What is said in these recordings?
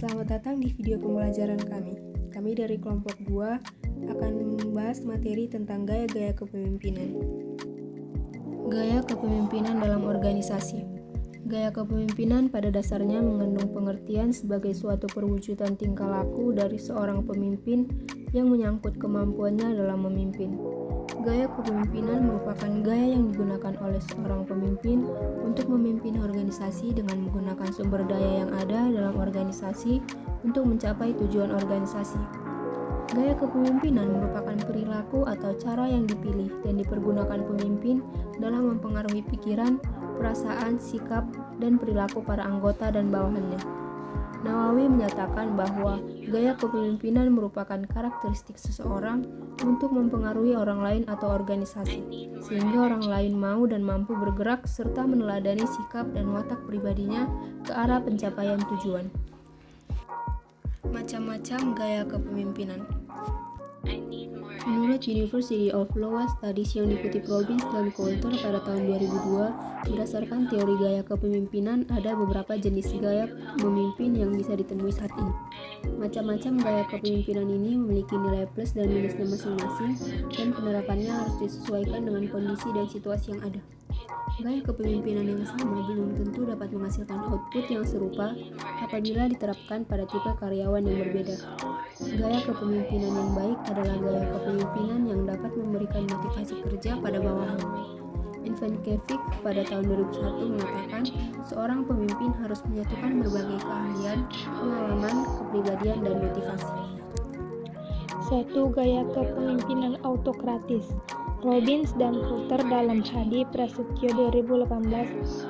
Selamat datang di video pembelajaran kami. Kami dari kelompok 2 akan membahas materi tentang gaya-gaya kepemimpinan. Gaya kepemimpinan dalam organisasi. Gaya kepemimpinan pada dasarnya mengandung pengertian sebagai suatu perwujudan tingkah laku dari seorang pemimpin yang menyangkut kemampuannya dalam memimpin. Gaya kepemimpinan merupakan gaya yang digunakan oleh seorang pemimpin untuk memimpin organisasi dengan menggunakan sumber daya yang ada dalam organisasi untuk mencapai tujuan organisasi. Gaya kepemimpinan merupakan perilaku atau cara yang dipilih dan dipergunakan pemimpin dalam mempengaruhi pikiran, perasaan, sikap, dan perilaku para anggota dan bawahannya. Nawawi menyatakan bahwa gaya kepemimpinan merupakan karakteristik seseorang untuk mempengaruhi orang lain atau organisasi, sehingga orang lain mau dan mampu bergerak serta meneladani sikap dan watak pribadinya ke arah pencapaian tujuan. Macam-macam gaya kepemimpinan. Menurut University of Iowa Studies yang dikutip Robbins dan Coulter pada tahun 2002, berdasarkan teori gaya kepemimpinan, ada beberapa jenis gaya memimpin yang bisa ditemui saat ini. Macam-macam gaya kepemimpinan ini memiliki nilai plus dan minusnya masing-masing, dan penerapannya harus disesuaikan dengan kondisi dan situasi yang ada. Gaya kepemimpinan yang sama belum tentu dapat menghasilkan output yang serupa apabila diterapkan pada tipe karyawan yang berbeda. Gaya kepemimpinan yang baik adalah gaya kepemimpinan yang dapat memberikan motivasi kerja pada bawahan. Ivankovic pada tahun 2001 mengatakan, seorang pemimpin harus menyatukan berbagai keahlian, pengalaman, kepribadian, dan motivasi. 1. Gaya kepemimpinan autokratis. Robbins dan Coulter dalam Hadi Prasetyo 2018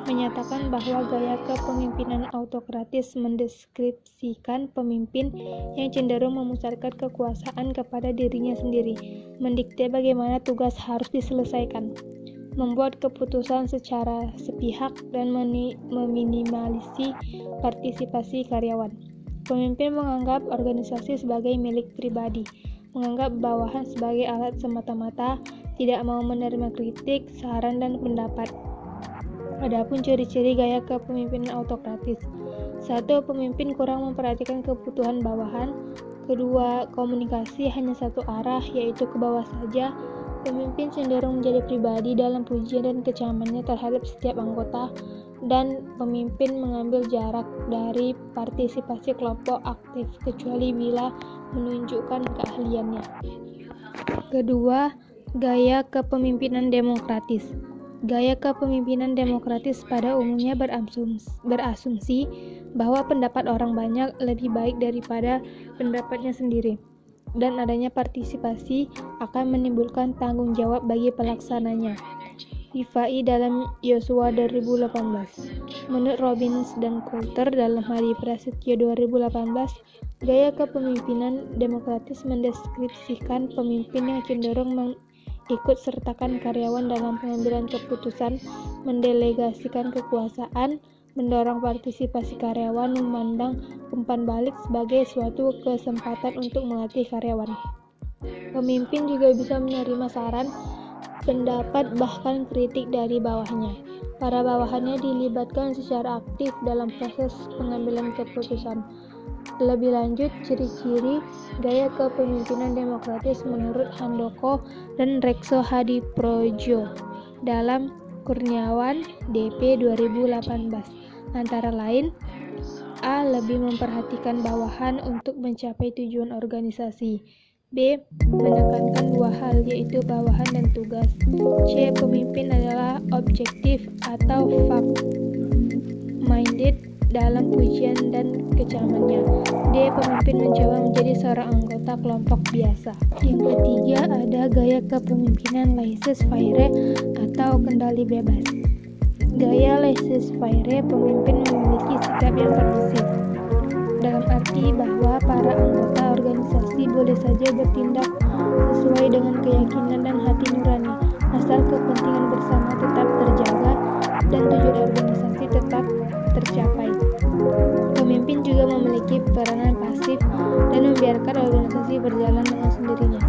menyatakan bahwa gaya kepemimpinan autokratis mendeskripsikan pemimpin yang cenderung memusatkan kekuasaan kepada dirinya sendiri, mendikte bagaimana tugas harus diselesaikan, membuat keputusan secara sepihak, dan meminimalisasi partisipasi karyawan. Pemimpin menganggap organisasi sebagai milik pribadi, menganggap bawahan sebagai alat semata-mata, tidak mau menerima kritik, saran, dan pendapat. Adapun ciri-ciri gaya kepemimpinan autokratis. 1. Pemimpin kurang memperhatikan kebutuhan bawahan. 2. Komunikasi hanya satu arah, yaitu ke bawah saja. Pemimpin cenderung menjadi pribadi dalam pujian dan kecamannya terhadap setiap anggota, dan pemimpin mengambil jarak dari partisipasi kelompok aktif kecuali bila menunjukkan keahliannya. Kedua, gaya kepemimpinan demokratis. Gaya kepemimpinan demokratis pada umumnya berasumsi bahwa pendapat orang banyak lebih baik daripada pendapatnya sendiri, dan adanya partisipasi akan menimbulkan tanggung jawab bagi pelaksananya. Rifai dalam Yosua 2018. Menurut Robbins dan Coulter dalam Hadi Prasetyo 2018, gaya kepemimpinan demokratis mendeskripsikan pemimpin yang cenderung ikut sertakan karyawan dalam pengambilan keputusan, mendelegasikan kekuasaan, mendorong partisipasi karyawan, memandang umpan balik sebagai suatu kesempatan untuk melatih karyawan. Pemimpin juga bisa menerima saran, pendapat, bahkan kritik dari bawahnya. Para bawahannya dilibatkan secara aktif dalam proses pengambilan keputusan. Lebih lanjut, ciri-ciri gaya kepemimpinan demokratis menurut Handoko dan Rekso Hadiprojo dalam Kurniawan DP 2018 antara lain: A. Lebih memperhatikan bawahan untuk mencapai tujuan organisasi. B. Menekankan dua hal, yaitu bawahan dan tugas. C. Pemimpin adalah objektif atau fact-minded dalam pujian dan kecamannya. D. Pemimpin mencoba menjadi seorang anggota kelompok biasa. Yang ketiga ada gaya kepemimpinan laissez-faire atau kendali bebas. Gaya laissez-faire, pemimpin memiliki sikap yang permisif, dalam arti bahwa para anggota organisasi boleh saja bertindak sesuai dengan keyakinan dan hati nurani, asal kepentingan bersama tetap terjaga dan tujuan organisasi tetap tercapai. Pemimpin juga memiliki peranan pasif dan membiarkan organisasi berjalan dengan sendirinya.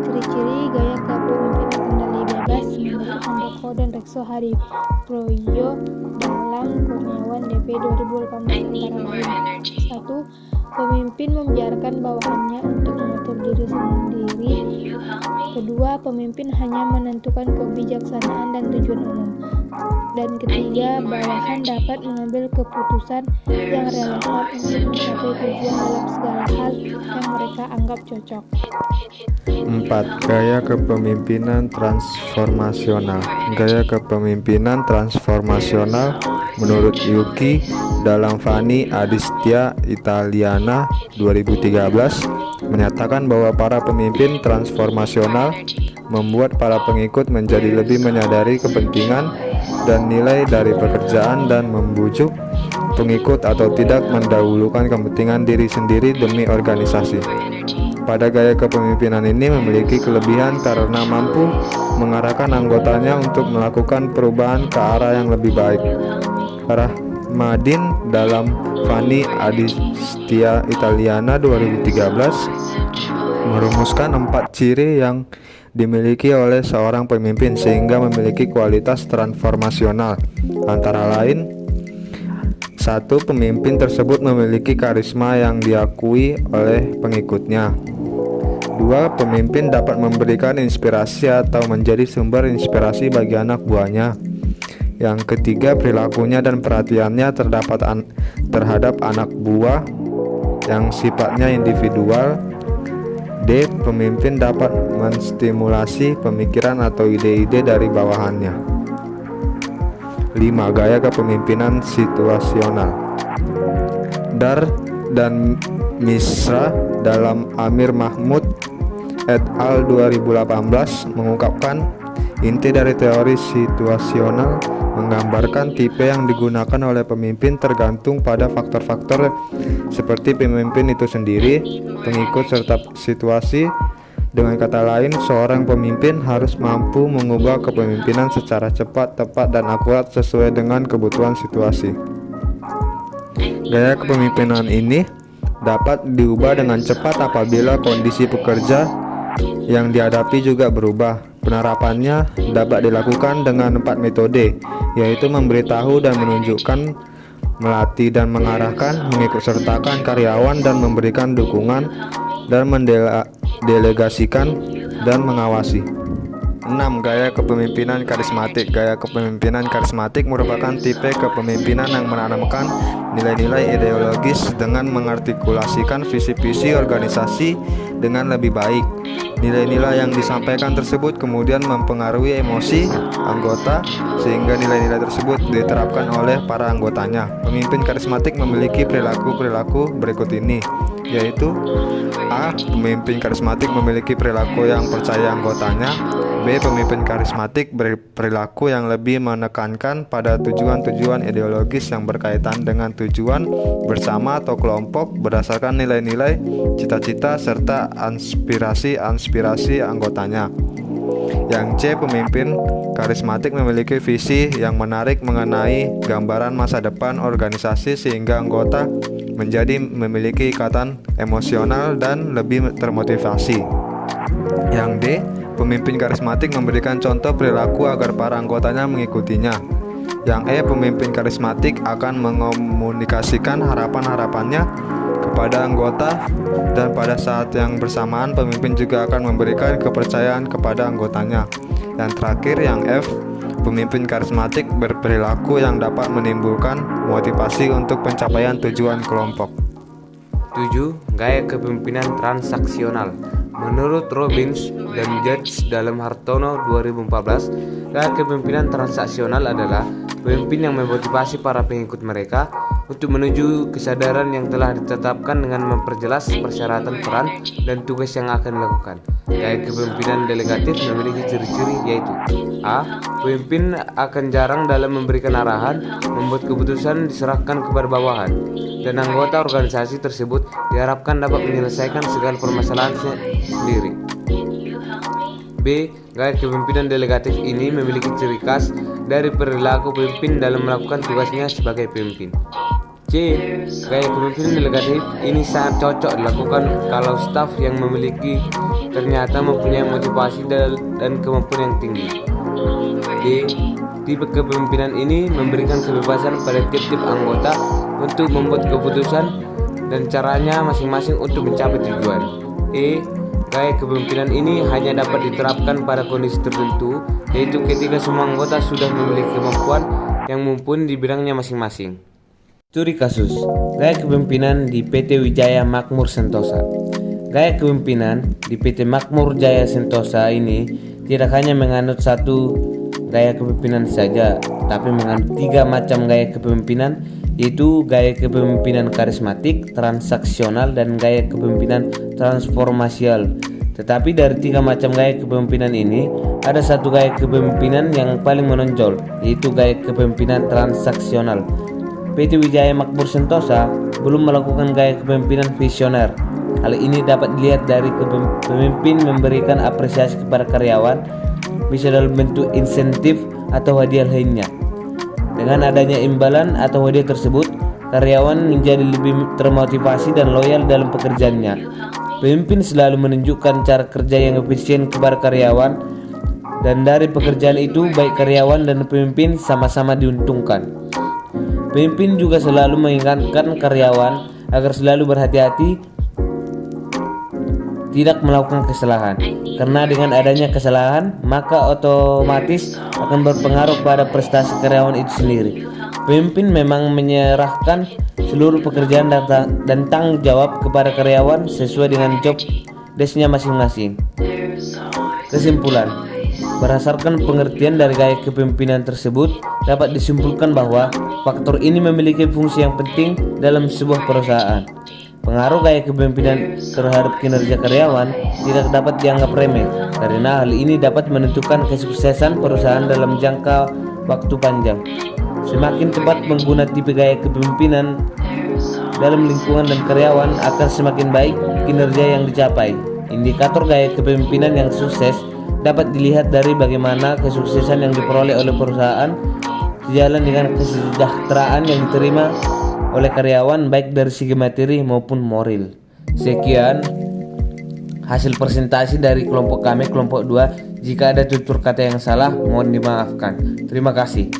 Ciri-ciri gaya kepemimpinan kendali bebas menurut Handoko dan Rekso Hadiprojo dalam Kurniawan DP 2018 antara lain: 1. Pemimpin membiarkan bawahannya untuk mengatur diri sendiri. Kedua, pemimpin hanya menentukan kebijaksanaan dan tujuan umum. Dan ketiga, bawahan dapat mengambil keputusan yang relevan untuk mencapai tujuan dalam segala hal yang mereka anggap cocok. 4. Gaya kepemimpinan transformasional. Gaya kepemimpinan transformasional menurut Yuki dalam Fanny Adistia Italiana 2013 menyatakan bahwa para pemimpin transformasional membuat para pengikut menjadi lebih menyadari kepentingan dan nilai dari pekerjaan dan membujuk pengikut atau tidak mendahulukan kepentingan diri sendiri demi organisasi. Pada gaya kepemimpinan ini memiliki kelebihan karena mampu mengarahkan anggotanya untuk melakukan perubahan ke arah yang lebih baik. Rahmadin dalam Fanny Adistia Italiana 2013 merumuskan 4 ciri yang dimiliki oleh seorang pemimpin sehingga memiliki kualitas transformasional. Antara lain, 1. Pemimpin tersebut memiliki karisma yang diakui oleh pengikutnya. 2. Pemimpin dapat memberikan inspirasi atau menjadi sumber inspirasi bagi anak buahnya. Yang ketiga, perilakunya dan perhatiannya terhadap anak buah yang sifatnya individual. D. Pemimpin dapat menstimulasi pemikiran atau ide-ide dari bawahannya. 5. Gaya kepemimpinan situasional. Dar dan Misra dalam Amir Mahmud et al. 2018 mengungkapkan inti dari teori situasional menggambarkan tipe yang digunakan oleh pemimpin tergantung pada faktor-faktor seperti pemimpin itu sendiri, pengikut, serta situasi. Dengan kata lain, seorang pemimpin harus mampu mengubah kepemimpinan secara cepat, tepat, dan akurat sesuai dengan kebutuhan situasi. Gaya kepemimpinan ini dapat diubah dengan cepat apabila kondisi pekerja yang dihadapi juga berubah. Penerapannya dapat dilakukan dengan 4 metode, yaitu memberitahu dan menunjukkan, melatih dan mengarahkan, mengikutsertakan karyawan dan memberikan dukungan, dan mendelegasikan dan mengawasi. 6. Gaya kepemimpinan karismatik. Gaya kepemimpinan karismatik merupakan tipe kepemimpinan yang menanamkan nilai-nilai ideologis dengan mengartikulasikan visi-visi organisasi dengan lebih baik. Nilai-nilai yang disampaikan tersebut kemudian mempengaruhi emosi anggota sehingga nilai-nilai tersebut diterapkan oleh para anggotanya. Pemimpin karismatik memiliki perilaku-perilaku berikut ini, yaitu A. Pemimpin karismatik memiliki perilaku yang percaya anggotanya. B. Pemimpin karismatik berperilaku yang lebih menekankan pada tujuan-tujuan ideologis yang berkaitan dengan tujuan bersama atau kelompok berdasarkan nilai-nilai, cita-cita, serta aspirasi anggotanya. Yang C. Pemimpin karismatik memiliki visi yang menarik mengenai gambaran masa depan organisasi sehingga anggota memiliki ikatan emosional dan lebih termotivasi. Yang D. Pemimpin karismatik memberikan contoh perilaku agar para anggotanya mengikutinya. Yang E. Pemimpin karismatik akan mengomunikasikan harapan-harapannya kepada anggota, dan pada saat yang bersamaan pemimpin juga akan memberikan kepercayaan kepada anggotanya. Yang terakhir, yang F. Pemimpin karismatik berperilaku yang dapat menimbulkan motivasi untuk pencapaian tujuan kelompok. 7. Gaya kepemimpinan transaksional. Menurut Robbins dan Judge dalam Hartono 2014, gaya kepemimpinan transaksional adalah pemimpin yang memotivasi para pengikut mereka untuk menuju kesadaran yang telah ditetapkan dengan memperjelas persyaratan peran dan tugas yang akan dilakukan. Gaya kepemimpinan delegatif memiliki ciri-ciri yaitu A. Pemimpin akan jarang dalam memberikan arahan, membuat keputusan diserahkan kepada bawahan, dan anggota organisasi tersebut diharapkan dapat menyelesaikan segala permasalahannya sendiri. B. Gaya kepemimpinan delegatif ini memiliki ciri khas dari perilaku pemimpin dalam melakukan tugasnya sebagai pemimpin. C. Gaya kepemimpinan delegatif ini sangat cocok dilakukan kalau staf yang memiliki ternyata mempunyai motivasi dan kemampuan yang tinggi. D. Tipe kepemimpinan ini memberikan kebebasan pada tiap-tiap anggota untuk membuat keputusan dan caranya masing-masing untuk mencapai tujuan. Gaya kepemimpinan ini hanya dapat diterapkan pada kondisi tertentu, yaitu ketika semua anggota sudah memiliki kemampuan yang mumpuni di bidangnya masing-masing. Studi kasus gaya kepemimpinan di PT Wijaya Makmur Sentosa. Gaya kepemimpinan di PT Makmur Jaya Sentosa ini tidak hanya menganut satu gaya kepemimpinan saja, tapi menganut 3 macam gaya kepemimpinan, yaitu gaya kepemimpinan karismatik, transaksional, dan gaya kepemimpinan transformasial. Tetapi dari 3 macam gaya kepemimpinan ini, ada satu gaya kepemimpinan yang paling menonjol, yaitu gaya kepemimpinan transaksional. PT Wijaya Makmur Sentosa belum melakukan gaya kepemimpinan visioner. Hal ini dapat dilihat dari pemimpin memberikan apresiasi kepada karyawan, bisa dalam bentuk insentif atau hadiah lainnya. Dengan adanya imbalan atau hadiah tersebut, karyawan menjadi lebih termotivasi dan loyal dalam pekerjaannya. Pemimpin selalu menunjukkan cara kerja yang efisien kepada karyawan, dan dari pekerjaan itu baik karyawan dan pemimpin sama-sama diuntungkan. Pemimpin juga selalu mengingatkan karyawan agar selalu berhati-hati tidak melakukan kesalahan, karena dengan adanya kesalahan maka otomatis akan berpengaruh pada prestasi karyawan itu sendiri. Pemimpin memang menyerahkan seluruh pekerjaan dan tanggung jawab kepada karyawan sesuai dengan job desk-nya masing-masing. Kesimpulan, berdasarkan pengertian dari gaya kepemimpinan tersebut, dapat disimpulkan bahwa faktor ini memiliki fungsi yang penting dalam sebuah perusahaan. Pengaruh gaya kepemimpinan terhadap kinerja karyawan tidak dapat dianggap remeh, karena hal ini dapat menentukan kesuksesan perusahaan dalam jangka waktu panjang. Semakin tepat menggunakan tipe gaya kepemimpinan dalam lingkungan dan karyawan, akan semakin baik kinerja yang dicapai. Indikator gaya kepemimpinan yang sukses dapat dilihat dari bagaimana kesuksesan yang diperoleh oleh perusahaan sejalan dengan kesejahteraan yang diterima oleh karyawan baik dari segi materi maupun moral. Sekian hasil presentasi dari kelompok kami, kelompok 2. Jika ada tutur kata yang salah, mohon dimaafkan. Terima kasih.